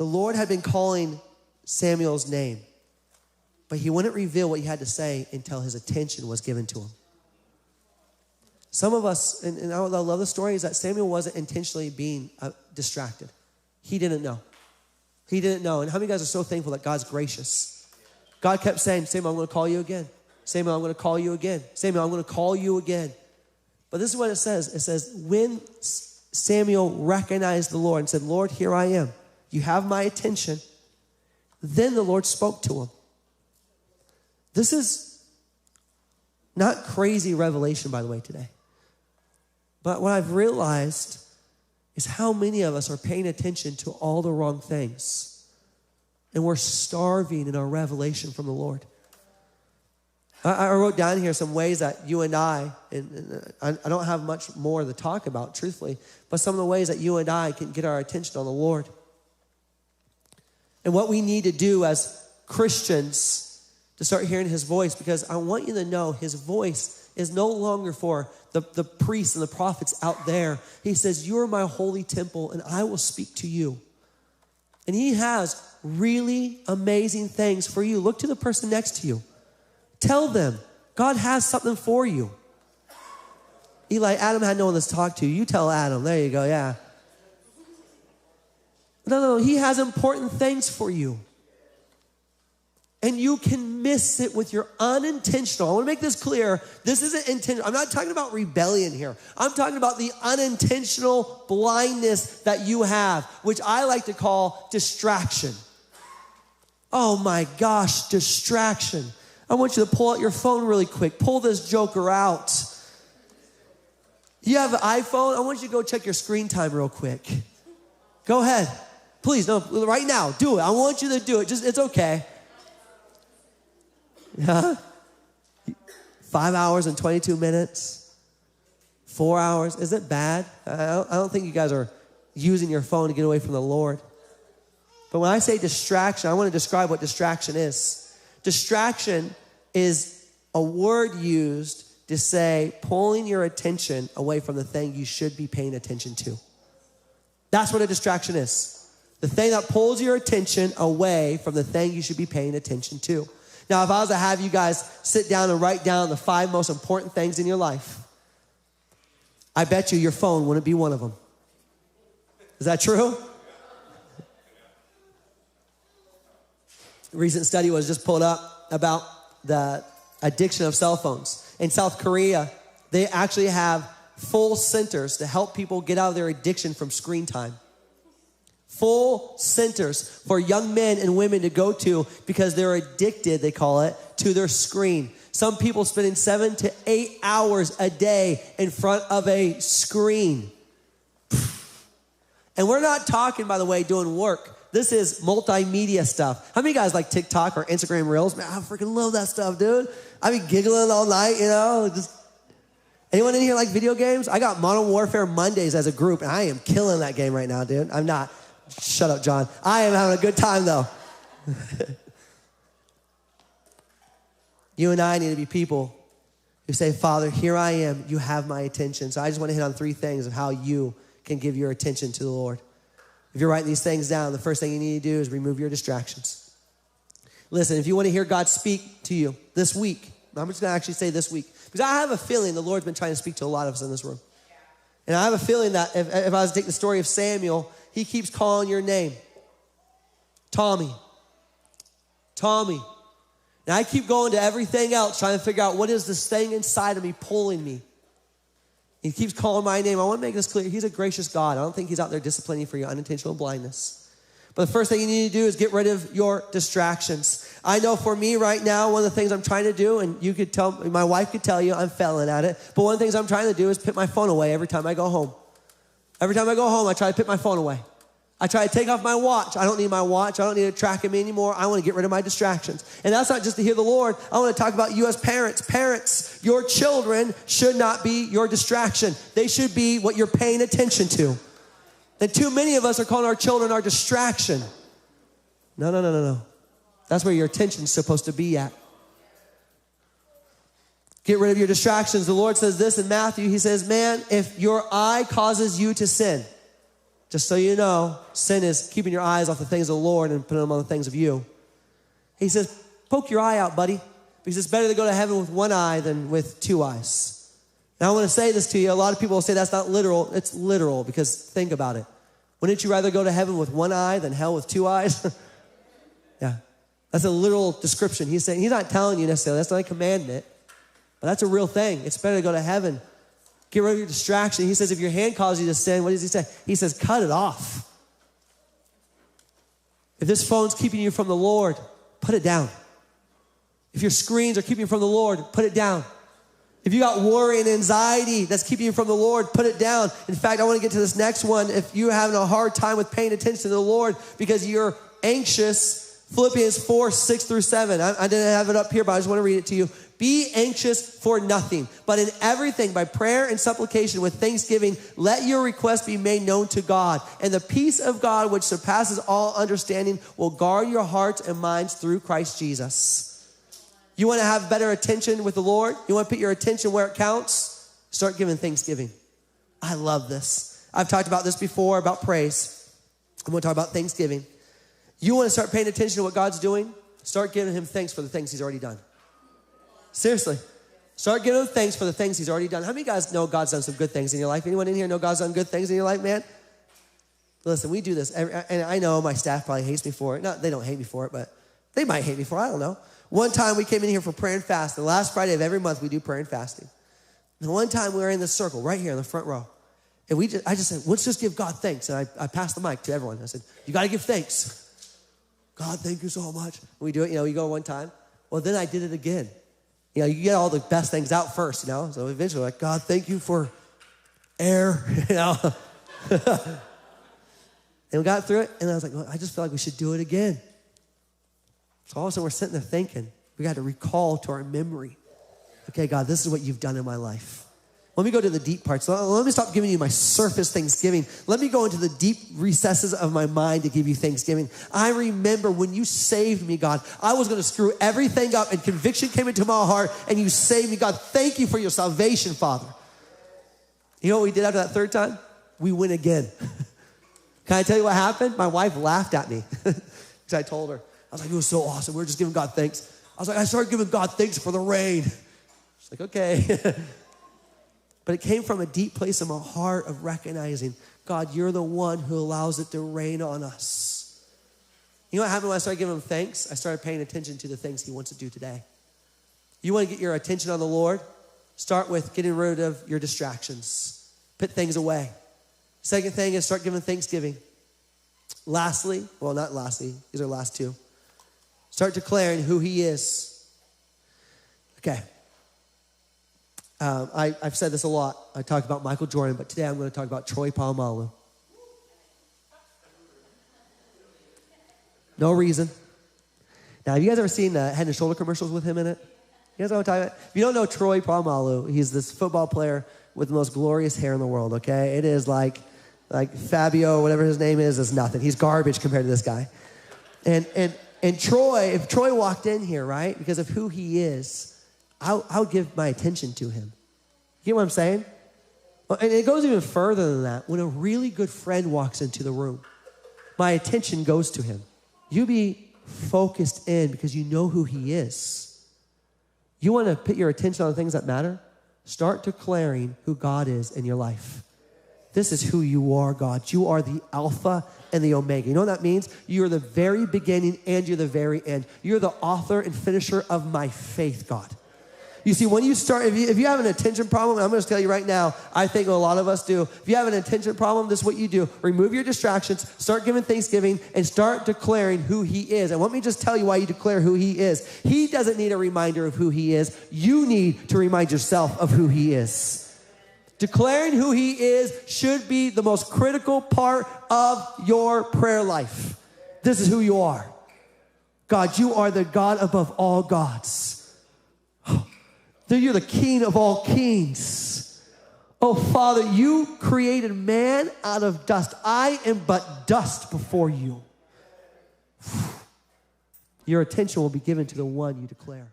The Lord had been calling Samuel's name, but he wouldn't reveal what he had to say until his attention was given to him. Some of us, and I love the story, is that Samuel wasn't intentionally being distracted. He didn't know. He didn't know. And how many of you guys are so thankful that God's gracious? God kept saying, Samuel, I'm going to call you again. Samuel, I'm going to call you again. Samuel, I'm going to call you again. But this is what it says. It says, when Samuel recognized the Lord and said, Lord, here I am. You have my attention. Then the Lord spoke to him. This is not crazy revelation, by the way, today. But what I've realized is how many of us are paying attention to all the wrong things. And we're starving in our revelation from the Lord. I wrote down here some ways that you and I don't have much more to talk about, truthfully, but some of the ways that you and I can get our attention on the Lord. And what we need to do as Christians to start hearing his voice, because I want you to know his voice is no longer for the priests and the prophets out there. He says, you are my holy temple, and I will speak to you. And he has really amazing things for you. Look to the person next to you. Tell them, God has something for you. Eli, Adam had no one to talk to. You tell Adam. There you go, yeah. No, he has important things for you. And you can miss it with your unintentional. I want to make this clear. This isn't intentional. I'm not talking about rebellion here. I'm talking about the unintentional blindness that you have, which I like to call distraction. Oh my gosh, distraction. I want you to pull out your phone really quick. Pull this joker out. You have an iPhone? I want you to go check your screen time real quick. Go ahead. Please, no, right now, do it. I want you to do it. It's okay. Yeah? 5 hours and 22 minutes? 4 hours? Is it bad? I don't think you guys are using your phone to get away from the Lord. But when I say distraction, I want to describe what distraction is. Distraction is a word used to say pulling your attention away from the thing you should be paying attention to. That's what a distraction is. The thing that pulls your attention away from the thing you should be paying attention to. Now, if I was to have you guys sit down and write down the 5 most important things in your life, I bet you your phone wouldn't be one of them. Is that true? A recent study was just pulled up about the addiction of cell phones. In South Korea, they actually have full centers to help people get out of their addiction from screen time. Full centers for young men and women to go to because they're addicted, they call it, to their screen. Some people spending 7 to 8 hours a day in front of a screen. And we're not talking, by the way, doing work. This is multimedia stuff. How many guys like TikTok or Instagram Reels? Man, I freaking love that stuff, dude. I be giggling all night, you know. Anyone in here like video games? I got Modern Warfare Mondays as a group, and I am killing that game right now, dude. I'm not. Shut up, John. I am having a good time, though. You and I need to be people who say, Father, here I am. You have my attention. So I just want to hit on 3 things of how you can give your attention to the Lord. If you're writing these things down, the first thing you need to do is remove your distractions. Listen, if you want to hear God speak to you this week, I'm just going to actually say this week, because I have a feeling the Lord's been trying to speak to a lot of us in this room. And I have a feeling that if I was to take the story of Samuel, he keeps calling your name. Tommy. Tommy. And I keep going to everything else, trying to figure out what is this thing inside of me pulling me. He keeps calling my name. I want to make this clear. He's a gracious God. I don't think he's out there disciplining for your unintentional blindness. But the first thing you need to do is get rid of your distractions. I know for me right now, one of the things I'm trying to do, and you could tell, my wife could tell you I'm failing at it, but one of the things I'm trying to do is put my phone away every time I go home. Every time I go home, I try to put my phone away. I try to take off my watch. I don't need my watch. I don't need it tracking me anymore. I want to get rid of my distractions. And that's not just to hear the Lord. I want to talk about you as parents. Parents, your children should not be your distraction. They should be what you're paying attention to. And too many of us are calling our children our distraction. No. That's where your attention's supposed to be at. Get rid of your distractions. The Lord says this in Matthew. He says, man, if your eye causes you to sin, Just so you know, sin is keeping your eyes off the things of the Lord and putting them on the things of you. He says, poke your eye out, buddy, because it's better to go to heaven with one eye than with two eyes. Now, I want to say this to you. A lot of people will say that's not literal. It's literal, because think about it. Wouldn't you rather go to heaven with one eye than hell with two eyes? Yeah, that's a literal description. He's saying, he's not telling you necessarily. That's not a commandment, but that's a real thing. It's better to go to heaven. Get rid of your distraction. He says, if your hand causes you to sin, what does he say? He says, cut it off. If this phone's keeping you from the Lord, put it down. If your screens are keeping you from the Lord, put it down. If you got worry and anxiety that's keeping you from the Lord, put it down. In fact, I want to get to this next one. If you're having a hard time with paying attention to the Lord because you're anxious, Philippians 4:6-7. I didn't have it up here, but I just want to read it to you. Be anxious for nothing, but in everything, by prayer and supplication with thanksgiving, let your requests be made known to God. And the peace of God, which surpasses all understanding, will guard your hearts and minds through Christ Jesus. You want to have better attention with the Lord? You want to put your attention where it counts? Start giving thanksgiving. I love this. I've talked about this before, about praise. I'm going to talk about thanksgiving. You want to start paying attention to what God's doing? Start giving him thanks for the things he's already done. Seriously. Start giving him thanks for the things he's already done. How many of you guys know God's done some good things in your life? Anyone in here know God's done good things in your life, man? Listen, we do this. And I know my staff probably hates me for it. No, they don't hate me for it, but they might hate me for it. I don't know. One time we came in here for prayer and fasting. The last Friday of every month we do prayer and fasting. And one time we were in the circle right here in the front row. And I just said, let's just give God thanks. And I passed the mic to everyone. I said, you got to give thanks. God, thank you so much. And we do it, you go one time. Well, then I did it again. You get all the best things out first, So eventually, like, God, thank you for air, And we got through it, and I was like, well, I just feel like we should do it again. So all of a sudden, we're sitting there thinking, we got to recall to our memory, okay, God, this is what you've done in my life. Let me go to the deep parts. Let me stop giving you my surface thanksgiving. Let me go into the deep recesses of my mind to give you thanksgiving. I remember when you saved me, God, I was going to screw everything up and conviction came into my heart and you saved me. God, thank you for your salvation, Father. You know what we did after that third time? We went again. Can I tell you what happened? My wife laughed at me because I told her. I was like, it was so awesome. We were just giving God thanks. I was like, I started giving God thanks for the rain. She's like, okay. But it came from a deep place in my heart of recognizing, God, you're the one who allows it to rain on us. You know what happened when I started giving him thanks? I started paying attention to the things he wants to do today. You want to get your attention on the Lord? Start with getting rid of your distractions. Put things away. Second thing is start giving thanksgiving. Lastly, well, not lastly, these are the last two. Start declaring who he is. Okay. I've said this a lot. I talk about Michael Jordan, but today I'm going to talk about Troy Polamalu. No reason. Now, have you guys ever seen Head and Shoulder commercials with him in it? You guys know what I'm talking about? If you don't know Troy Polamalu, he's this football player with the most glorious hair in the world, okay? It is like Fabio, whatever his name is nothing. He's garbage compared to this guy. And Troy, if Troy walked in here, right, because of who he is, I'll give my attention to him. You get what I'm saying? And it goes even further than that. When a really good friend walks into the room, my attention goes to him. You be focused in because you know who he is. You want to put your attention on the things that matter? Start declaring who God is in your life. This is who you are, God. You are the Alpha and the Omega. You know what that means? You're the very beginning and you're the very end. You're the author and finisher of my faith, God. You see, when you start, if you have an attention problem, I'm going to tell you right now, I think a lot of us do. If you have an attention problem, this is what you do. Remove your distractions, start giving thanksgiving, and start declaring who he is. And let me just tell you why you declare who he is. He doesn't need a reminder of who he is. You need to remind yourself of who he is. Declaring who he is should be the most critical part of your prayer life. This is who you are. God, you are the God above all gods. You're the King of all kings. Oh, Father, you created man out of dust. I am but dust before you. Your attention will be given to the one you declare.